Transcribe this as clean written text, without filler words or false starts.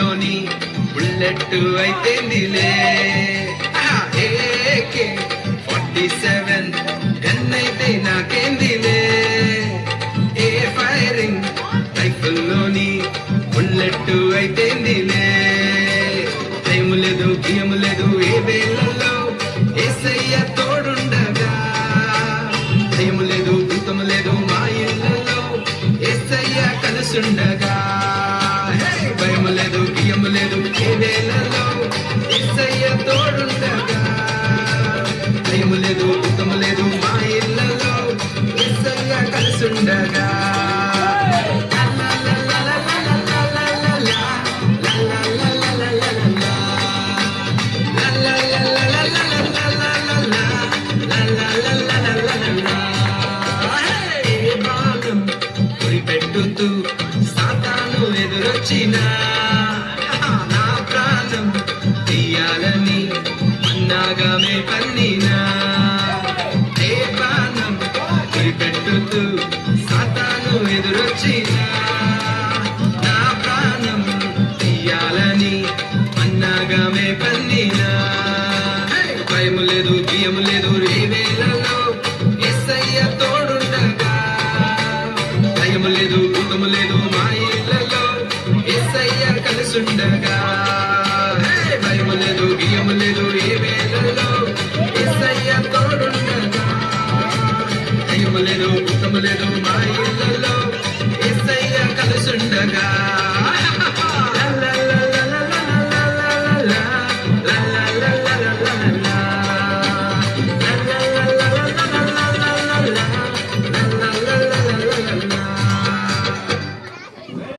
లోని bullet అయితేందిలే AK-47 gun అయితే నాకేందిలే ఏ firing rifle లోని బుల్లెట్ అయితేందిలే టైం లేదు గేమ్ లేదు ఏ వేళల్లో యేసయ్య తోడుండగా టైం లేదు భూతం లేదు మా ఇళ్ళల్లో యేసయ్య కలుసుండగా భయం లేదు బియ్యం లేదు ఏ వేళల్లో యేసయ్య తోడుండగా భయం లేదు భూతం లేదు మా ఇళ్ళల్లో యేసయ్య కలుసుండగా పెట్టుతూ సాతాను ఎదురొచ్చినా నా ప్రాణం తీయాలని అన్నాగామే పన్నినా ఏ బాణం పెట్టుతూ సాతాను ఎదురొచ్చినా నా ప్రాణం తీయాలని అన్నాగామే పన్నినా భయం లేదు బియ్యం లేదు రే వేళలో యేసయ్య తోడుండగా భయం లేదు భూతం లేదు మా ఇళ్ళలో యేసయ్య కలుసుండగా భయం లేదు బియ్యం లేదు ఏ వేళలో యేసయ్య తోడుండగా భయం లేదు భూతం లేదు